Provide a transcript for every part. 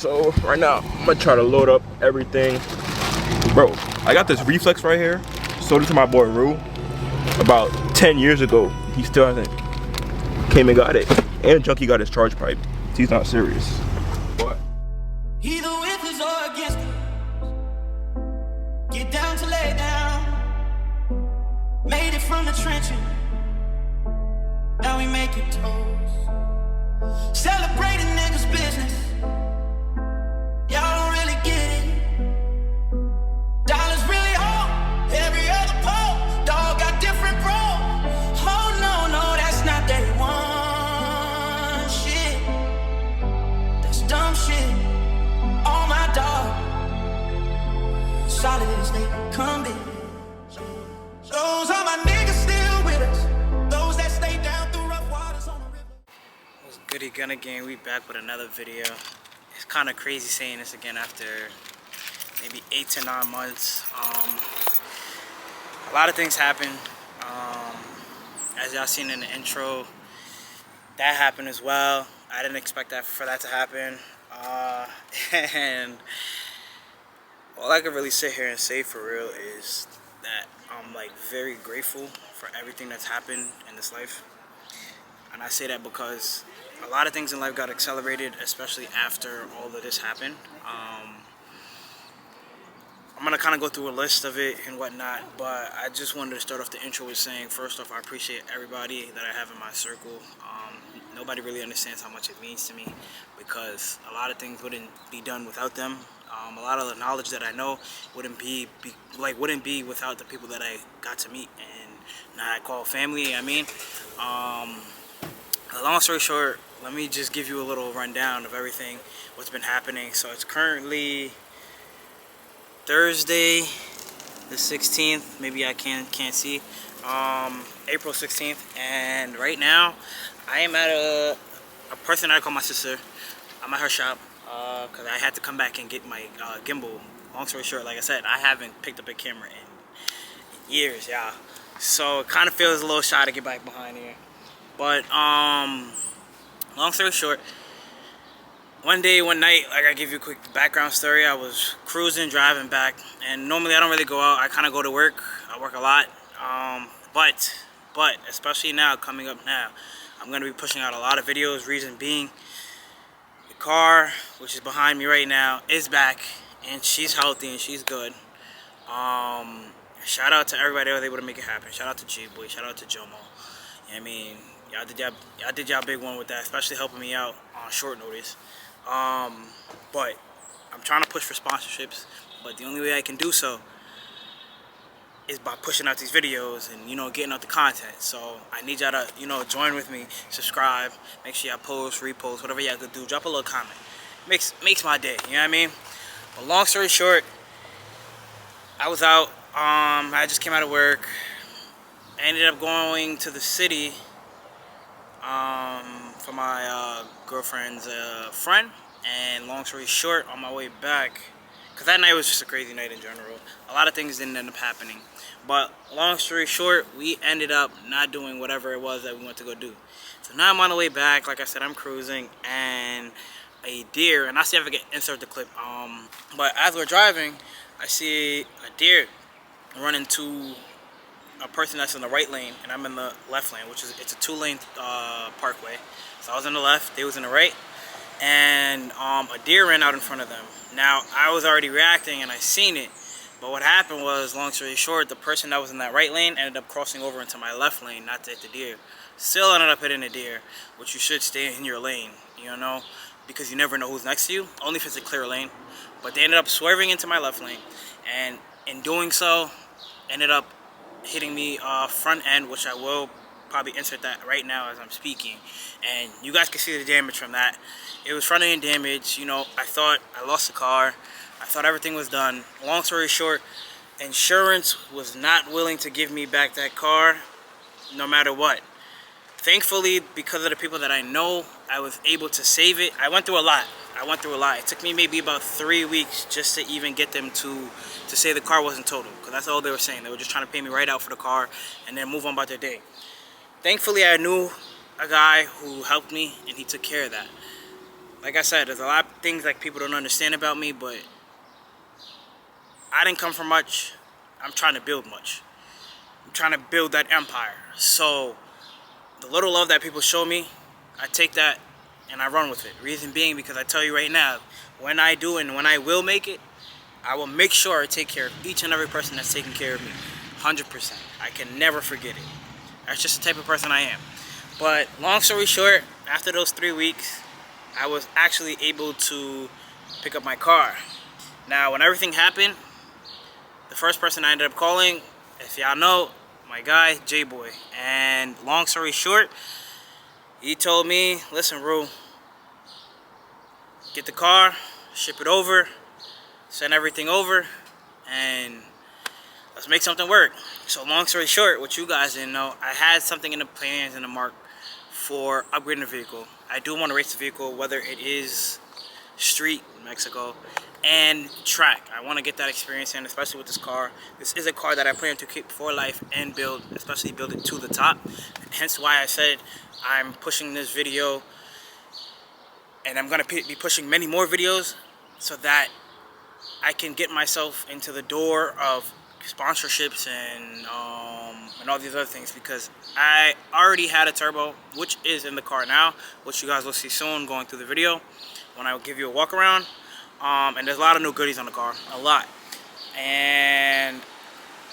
So right now I'm gonna try to load up everything. Bro, I got this reflex right here. Sold it to my boy Rue about 10 years ago. He still hasn't came and got it. And Junkie got his charge pipe. He's not serious. What? Either with us or against us. Get down to lay down. Made it from the trenches. Now we make it toast. Celebrating niggas' business. Y'all don't really get it. Dollars really all. Every other pole. Dog got different roles. Oh no, no, that's not day one shit. That's dumb shit. Oh my dog. Solid as they come in. Those are my niggas still with us. Those that stay down through rough waters on the river. What's goody Gunna Gang? We back with another video. It's kind of crazy saying this again after maybe 8 to 9 months. A lot of things happened. As y'all seen in the intro, that happened as well. I didn't expect for that to happen. And all I can really sit here and say for real is that I'm like very grateful for everything that's happened in this life. And I say that because a lot of things in life got accelerated, especially after all of this happened. I'm gonna kind of go through a list of it and whatnot, but I just wanted to start off the intro with saying, first off, I appreciate everybody that I have in my circle. Nobody really understands how much it means to me, because a lot of things wouldn't be done without them. A lot of the knowledge that I know wouldn't be without the people that I got to meet and now I call family. I mean, long story short, let me just give you a little rundown of everything what's been happening. So it's currently Thursday the 16th, maybe I can't see, April 16th, and right now I am at a person I call my sister. I'm at her shop because I had to come back and get my gimbal. Long story short, like I said, I haven't picked up a camera in years, y'all. So it kind of feels a little shy to get back behind here. But long story short, one day, one night, like I give you a quick background story, I was cruising, driving back, and normally I don't really go out. I kind of go to work. I work a lot. But especially now, coming up now, I'm going to be pushing out a lot of videos. Reason being, the car, which is behind me right now, is back, and she's healthy and she's good. Shout out to everybody that was able to make it happen. Shout out to G-Boy. Shout out to Jomo. You know what I mean? Y'all did y'all big one with that, especially helping me out on short notice. But I'm trying to push for sponsorships, but the only way I can do so is by pushing out these videos and, you know, getting out the content. So I need y'all to, you know, join with me, subscribe, make sure y'all post, repost, whatever y'all could do. Drop a little comment. Makes my day, you know what I mean? But long story short, I was out. I just came out of work. I ended up going to the city for my girlfriend's friend. And long story short, on my way back, because that night was just a crazy night in general. A lot of things didn't end up happening. But long story short, we ended up not doing whatever it was that we went to go do. So now I'm on the way back. Like I said, I'm cruising, and a deer, and I'll see if I can insert the clip. But as we're driving, I see a deer run into a person that's in the right lane, and I'm in the left lane, which is, it's a 2-lane parkway. So I was in the left, they was in the right, and a deer ran out in front of them. Now, I was already reacting and I seen it, but what happened was, long story short, the person that was in that right lane ended up crossing over into my left lane, not to hit the deer. Still ended up hitting the deer, which you should stay in your lane, you know, because you never know who's next to you, only if it's a clear lane. But they ended up swerving into my left lane, and in doing so, ended up hitting me front end, which I will probably insert that right now as I'm speaking, and you guys can see the damage from that. It was front end damage. You know, I thought I lost the car. I thought everything was done. Long story short, insurance was not willing to give me back that car no matter what. Thankfully, because of the people that I know, I was able to save it. I went through a lot. It took me maybe about 3 weeks just to even get them to say the car wasn't totaled, because that's all they were saying. They were just trying to pay me right out for the car and then move on about their day. Thankfully, I knew a guy who helped me, and he took care of that. like I said, there's a lot of things like people don't understand about me, but I didn't come from much. I'm trying to build much. I'm trying to build that empire. So the little love that people show me, I take that and I run with it. Reason being, because I tell you right now, when I do and when I will make it, I will make sure I take care of each and every person that's taking care of me. 100%. I can never forget it. That's just the type of person I am. But long story short, after those 3 weeks, I was actually able to pick up my car. Now, when everything happened, the first person I ended up calling, if y'all know, my guy, J-Boy. And long story short, he told me, listen, Rue, get the car, ship it over, send everything over, and let's make something work. So long story short, what you guys didn't know, I had something in the plans in the mark for upgrading the vehicle. I do want to race the vehicle, whether it is street, Mexico, and track. I want to get that experience in, especially with this car. This is a car that I plan to keep for life and build, especially build it to the top. Hence why I said I'm pushing this video, and I'm going to be pushing many more videos so that I can get myself into the door of sponsorships and all these other things, because I already had a turbo, which is in the car now, which you guys will see soon going through the video when I will give you a walk around. And there's a lot of new goodies on the car, a lot. And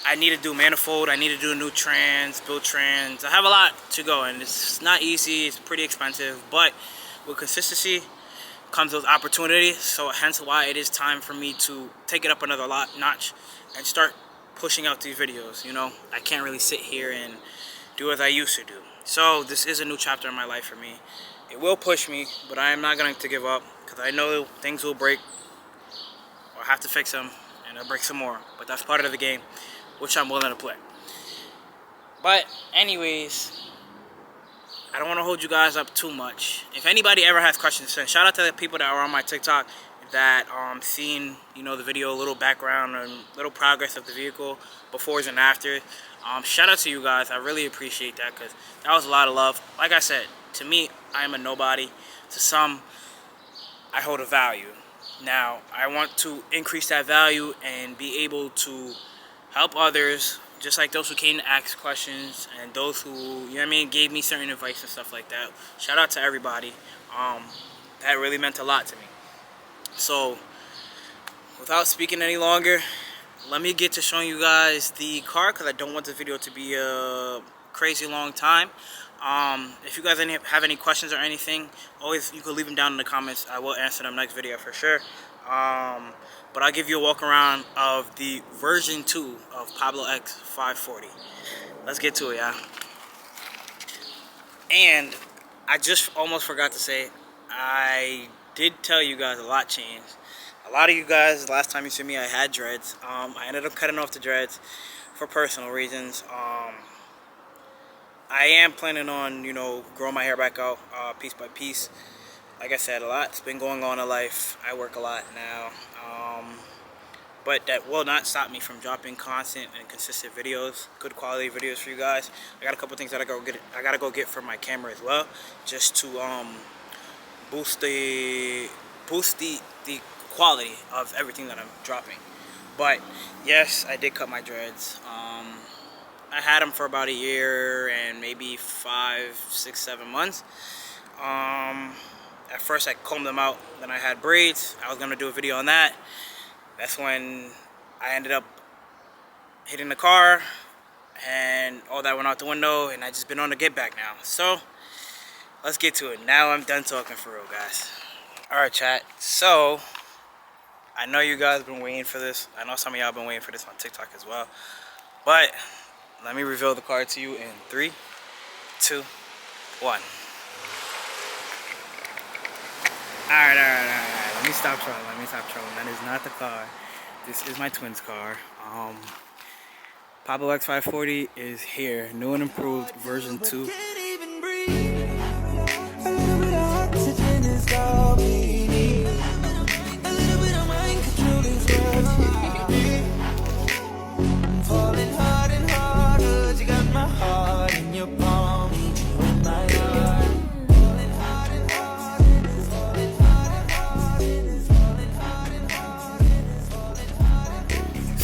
I need to do manifold, I need to do a new trans, build trans. I have a lot to go, and it's not easy, it's pretty expensive, but with consistency comes those opportunities. So hence why it is time for me to take it up another notch and start pushing out these videos. You know, I can't really sit here and do as I used to do. So this is a new chapter in my life for me. It will push me, but I am not going to give up, because I know things will break, or I have to fix them, and I'll break some more. But that's part of the game, which I'm willing to play. But anyways, I don't want to hold you guys up too much. If anybody ever has questions, send. Shout out to the people that are on my TikTok that seen, you know, the video, a little background and little progress of the vehicle, befores and afters. Shout out to you guys. I really appreciate that, because that was a lot of love. Like I said, to me, I am a nobody. To some, I hold a value. Now, I want to increase that value and be able to help others, just like those who came to ask questions and those who, you know what I mean, gave me certain advice and stuff like that. Shout out to everybody. That really meant a lot to me. So, without speaking any longer, let me get to showing you guys the car, because I don't want this video to be a crazy long time. If you guys have any questions or anything, always you can leave them down in the comments. I will answer them next video for sure. But I'll give you a walk around of the version 2 of Pablo X 540. Let's get to it, y'all. And I just almost forgot to say, I did tell you guys a lot changed. A lot of you guys, last time you see me, I had dreads. I ended up cutting off the dreads for personal reasons. I am planning on, you know, growing my hair back out piece by piece. Like I said, a lot's been going on in life. I work a lot now. But that will not stop me from dropping constant and consistent videos, good quality videos for you guys. I got a couple things that I gotta go get for my camera as well, just to boost the quality of everything that I'm dropping. But yes, I did cut my dreads. I had them for about a year and maybe 5, 6, 7 months. At first I combed them out, then I had braids. I was gonna do a video on that. That's when I ended up hitting the car and all that went out the window, and I just been on the get back now. So let's get to it. Now I'm done talking for real, guys. Alright, chat. So I know you guys been waiting for this. I know some of y'all been waiting for this on TikTok as well. But let me reveal the car to you in 3, 2, 1. Alright. Let me stop trolling. That is not the car. This is my twin's car. Pablo X 540 is here. New and improved version 2.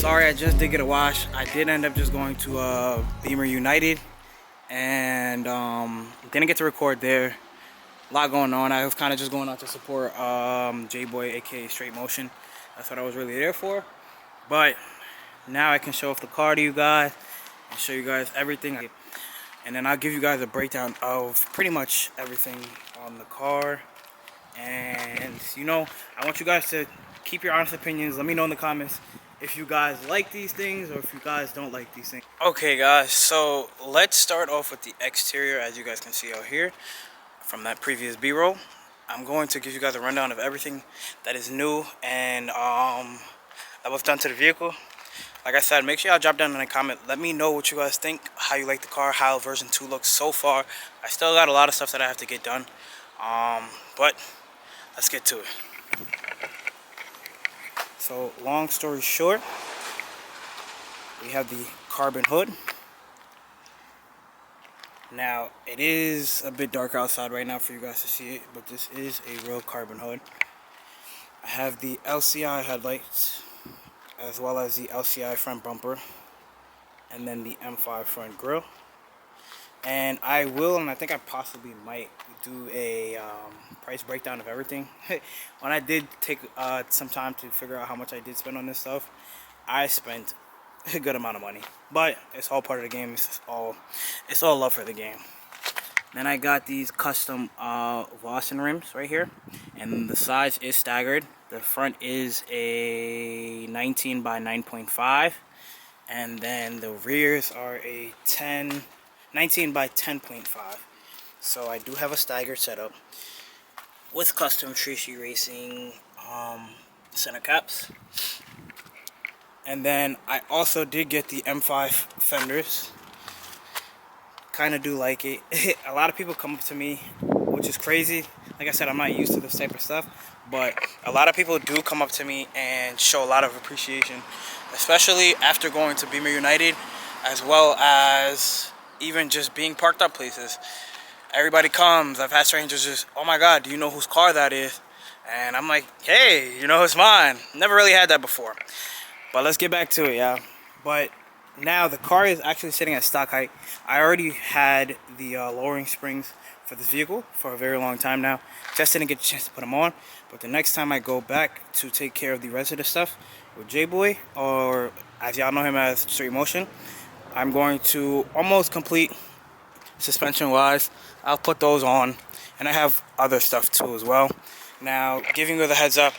Sorry, I just did get a wash. I did end up just going to Beamer United and didn't get to record there. A lot going on. I was kind of just going out to support J-Boy, aka Straight Motion. That's what I was really there for. But now I can show off the car to you guys and show you guys everything. And then I'll give you guys a breakdown of pretty much everything on the car. And you know, I want you guys to keep your honest opinions. Let me know in the comments if you guys like these things or if you guys don't like these things. Okay guys, so let's start off with the exterior. As you guys can see out here from that previous B-roll, I'm going to give you guys a rundown of everything that is new and that was done to the vehicle. Like I said, make sure y'all drop down in the comment. Let me know what you guys think, how you like the car, how version 2 looks so far. I still got a lot of stuff that I have to get done, but let's get to it. So long story short, we have the carbon hood. Now it is a bit dark outside right now for you guys to see it, but this is a real carbon hood. I have the LCI headlights as well as the LCI front bumper and then the M5 front grille. And I will, and I think I possibly might do a price breakdown of everything. When I did take some time to figure out how much I did spend on this stuff, I spent a good amount of money. But it's all part of the game. It's all love for the game. Then I got these custom Vossen rims right here, and the size is staggered. The front is a 19 by 9.5, and then the rears are a 19 by 10.5. So I do have a staggered setup with custom Trishi Racing center caps. And then I also did get the M5 fenders. Kind of do like it. A lot of people come up to me, which is crazy. Like I said, I'm not used to this type of stuff, but a lot of people do come up to me and show a lot of appreciation, especially after going to Beamer United, as well as even just being parked up places. Everybody comes. I've had strangers just, oh my god, do you know whose car that is? And I'm like, hey, you know, it's mine. Never really had that before. But let's get back to it, yeah. But now the car is actually sitting at stock height. I already had the lowering springs for this vehicle for a very long time now. Just didn't get a chance to put them on. But the next time I go back to take care of the rest of the stuff with J-Boy, or as y'all know him as Straight Motion, I'm going to almost complete suspension wise. I'll put those on, and I have other stuff too as well. Now, giving you the heads up,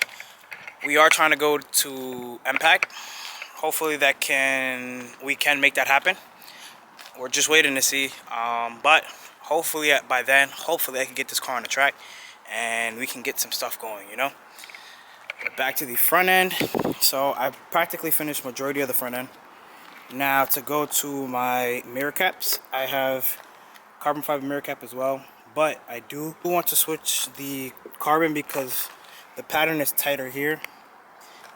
we are trying to go to MPAC. Hopefully we can make that happen. We're just waiting to see, but hopefully by then, hopefully I can get this car on the track and we can get some stuff going, you know. But back to the front end. So I practically finished majority of the front end. Now to go to my mirror caps, I have carbon fiber mirror cap as well, but I do want to switch the carbon because the pattern is tighter here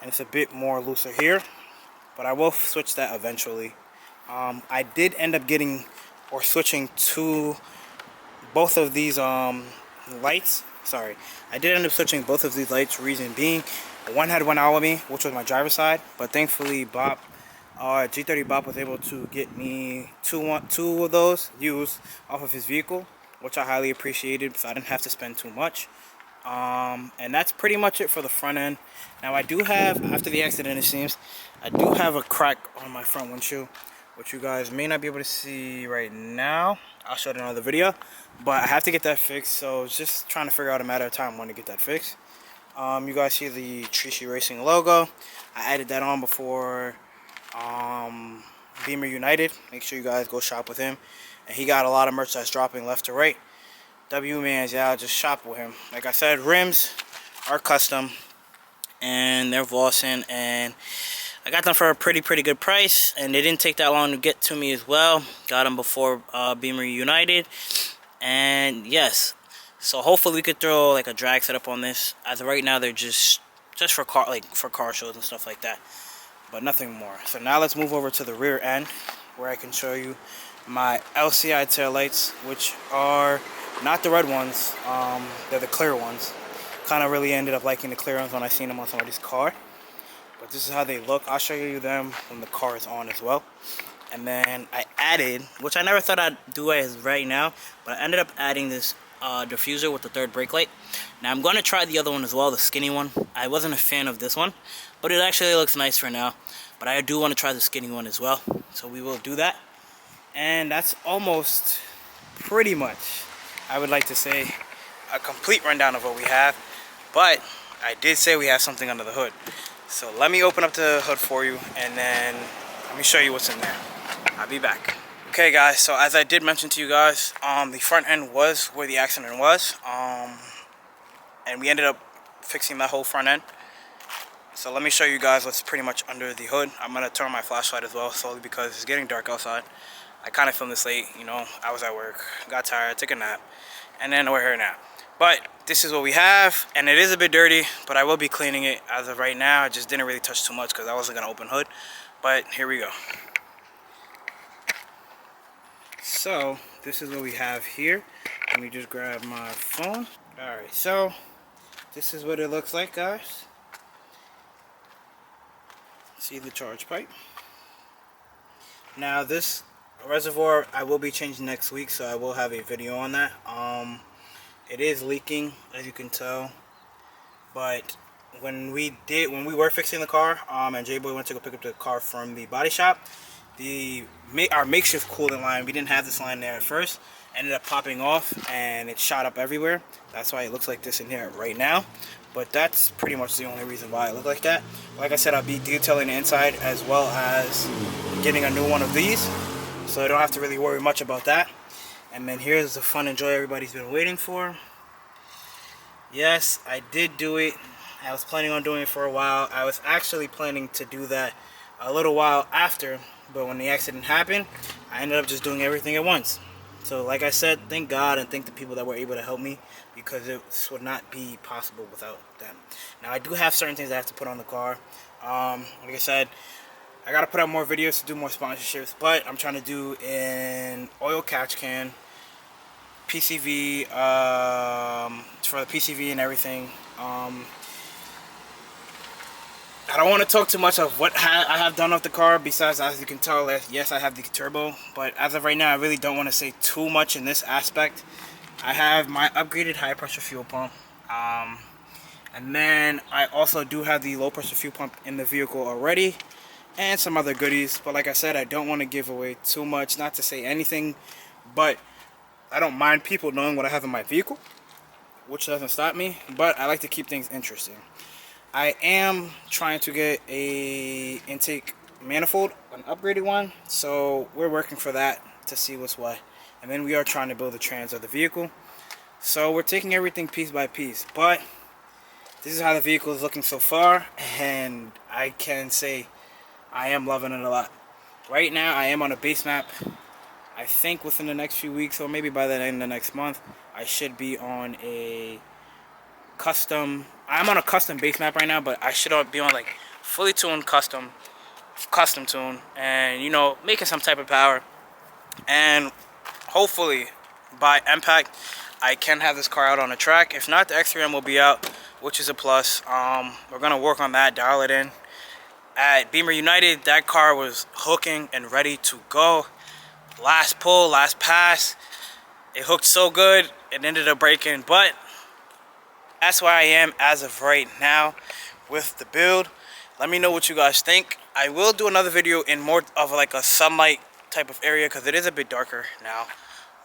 and it's a bit more looser here, but I will switch that eventually. I did end up getting or switching to both of these lights. Sorry, I did end up switching both of these lights. Reason being, one had went out with me, which was my driver's side, but thankfully Bob, G30 Bob, was able to get me two of those used off of his vehicle, which I highly appreciated, so I didn't have to spend too much. And that's pretty much it for the front end. Now I do have, after the accident it seems, I do have a crack on my front windshield, which you guys may not be able to see right now. I'll show it in another video, but I have to get that fixed, so it's just trying to figure out a matter of time when to get that fixed. You guys see the Trishi Racing logo. I added that on before Beamer United. Make sure you guys go shop with him, and he got a lot of merch that's dropping left to right. W-Mans, yeah, just shop with him. Like I said, rims are custom and they're Vossen, and I got them for a pretty good price, and they didn't take that long to get to me as well. Got them before Beamer United, and yes, so hopefully we could throw like a drag setup on this. As of right now, they're just for car shows and stuff like that, but nothing more. So now let's move over to the rear end, where I can show you my LCI taillights, which are not the red ones, they're the clear ones. Kind of really ended up liking the clear ones when I seen them on somebody's car. but this is how they look. I'll show you them when the car is on as well. And then I added, which I never thought I'd do as right now, but I ended up adding this diffuser with the third brake light. Now I'm going to try the other one as well, the skinny one. I wasn't a fan of this one, but it actually looks nice for now. But I do want to try the skinny one as well, so we will do that. And that's almost pretty much, I would like to say, a complete rundown of what we have. But I did say we have something under the hood. So let me open up the hood for you, and then let me show you what's in there. I'll be back. Okay guys, so as I did mention to you guys, the front end was where the accident was. And we ended up fixing that whole front end. So let me show you guys what's pretty much under the hood. I'm gonna turn on my flashlight as well, solely because it's getting dark outside. I kind of filmed this late, you know, I was at work, got tired, took a nap, and then we're here now. But this is what we have, and it is a bit dirty, but I will be cleaning it as of right now. I just didn't really touch too much because I wasn't gonna open hood. But here we go. So this is what we have here. Let me just grab my phone. Alright, so this is what it looks like, guys. See the charge pipe. Now this reservoir I will be changing next week, so I will have a video on that. It is leaking, as you can tell, but when we were fixing the car, and J-Boy went to go pick up the car from the body shop, our makeshift coolant line, we didn't have this line there at first, ended up popping off and it shot up everywhere. That's why it looks like this in here right now. But that's pretty much the only reason why it looked like that. Like I said, I'll be detailing the inside as well as getting a new one of these, so I don't have to really worry much about that. And then here's the fun and joy everybody's been waiting for. Yes, I did do it. I was planning on doing it for a while. I was actually planning to do that a little while after, but when the accident happened, I ended up just doing everything at once. So like I said, thank God and thank the people that were able to help me, because this would not be possible without them. Now I do have certain things I have to put on the car. Like I said, I gotta put out more videos to do more sponsorships, but I'm trying to do an oil catch can, PCV, for the PCV and everything. I don't want to talk too much of what I have done with the car, besides, as you can tell, yes, I have the turbo. But as of right now, I really don't want to say too much in this aspect. I have my upgraded high pressure fuel pump. And then I also do have the low pressure fuel pump in the vehicle already, and some other goodies. But like I said, I don't want to give away too much, not to say anything, but I don't mind people knowing what I have in my vehicle, which doesn't stop me, but I like to keep things interesting. I am trying to get a intake manifold, an upgraded one, so we're working for that to see what's what. And then we are trying to build the trans of the vehicle, so we're taking everything piece by piece. But this is how the vehicle is looking so far, and I can say I am loving it a lot. Right now I am on a base map. I think within the next few weeks, or maybe by the end of the next month, I should be on a custom. I'm on a custom base map right now, but I should be on like fully tuned custom tune, and you know, making some type of power. And hopefully by Impact I can have this car out on the track. If not, the X3M will be out, which is a plus. We're gonna work on that, dial it in. At Beamer United, that car was hooking and ready to go. Last pull, last pass, it hooked so good it ended up breaking. But that's where I am as of right now with the build. Let me know what you guys think. I will do another video in more of like a sunlight type of area, because it is a bit darker now.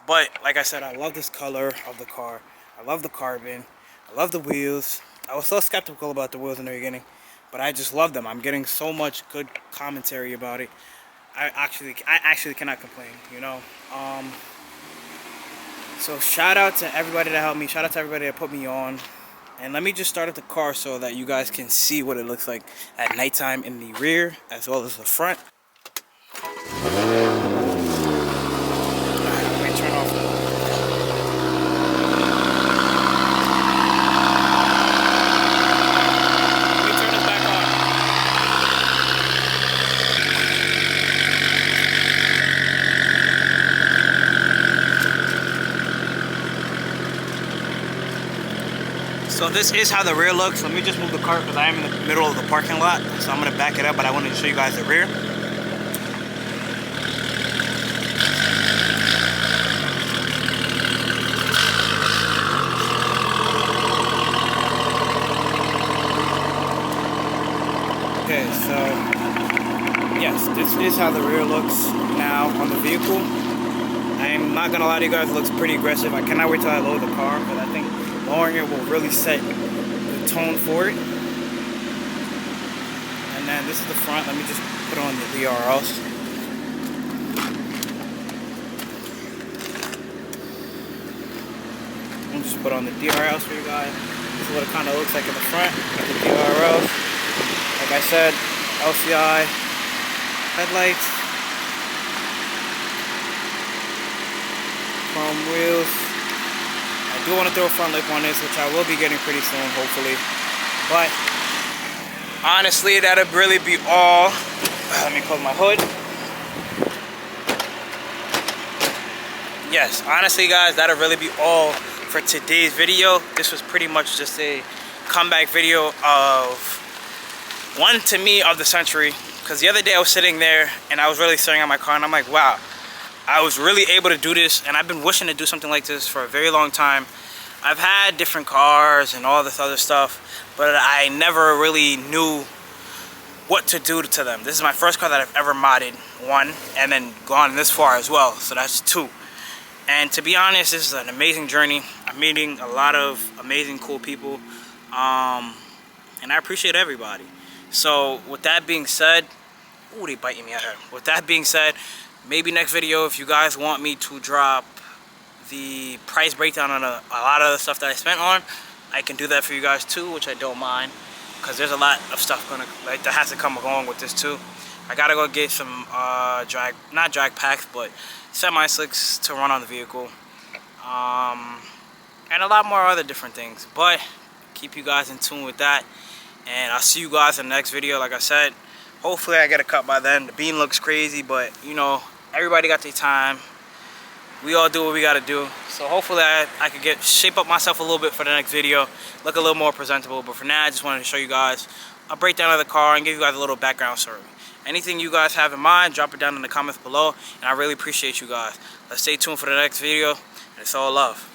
But like I said, I love this color of the car. I love the carbon. I love the wheels. I was so skeptical about the wheels in the beginning, but I just love them. I'm getting so much good commentary about it. I actually cannot complain, you know. So shout out to everybody that helped me. Shout out to everybody that put me on. And let me just start at the car so that you guys can see what it looks like at nighttime in the rear as well as the front. Let me turn off the... So this is how the rear looks. Let me just move the car because I am in the middle of the parking lot. So I'm gonna back it up, but I wanted to show you guys the rear. Okay, so yes, this is how the rear looks now on the vehicle. I'm not gonna lie to you guys, it looks pretty aggressive. I cannot wait till I load the car, but I think lowering it will really set the tone for it. And then this is the front. Let me just put on the DRLs. Let me just put on the DRLs for you guys. This is what it kind of looks like in the front. Got the DRLs. Like I said, LCI headlights. Chrome wheels. I do want to throw a front lip on this, which I will be getting pretty soon, hopefully. But honestly, that'll really be all. Let me close my hood. Yes, honestly, guys, that'll really be all for today's video. This was pretty much just a comeback video of one, to me, of the century. Because the other day I was sitting there and I was really staring at my car and I'm like, wow. I was really able to do this, and I've been wishing to do something like this for a very long time. I've had different cars and all this other stuff, but I never really knew what to do to them. This is my first car that I've ever modded, one, and then gone this far as well, so that's two. And to be honest, this is an amazing journey. I'm meeting a lot of amazing, cool people, and I appreciate everybody. So with that being said, ooh, they biting me out here. With that being said, maybe next video, if you guys want me to drop the price breakdown on a lot of the stuff that I spent on, I can do that for you guys too, which I don't mind, because there's a lot of stuff that has to come along with this too. I gotta go get some not drag packs, but semi-slicks to run on the vehicle, and a lot more other different things. But keep you guys in tune with that, and I'll see you guys in the next video. Like I said, hopefully I get a cut by then. The bean looks crazy, but you know, everybody got their time. We all do what we gotta do. So hopefully I could shape up myself a little bit for the next video, look a little more presentable. But for now, I just wanted to show you guys a breakdown of the car and give you guys a little background story. Anything you guys have in mind, drop it down in the comments below, and I really appreciate you guys. Let's stay tuned for the next video, and it's all love.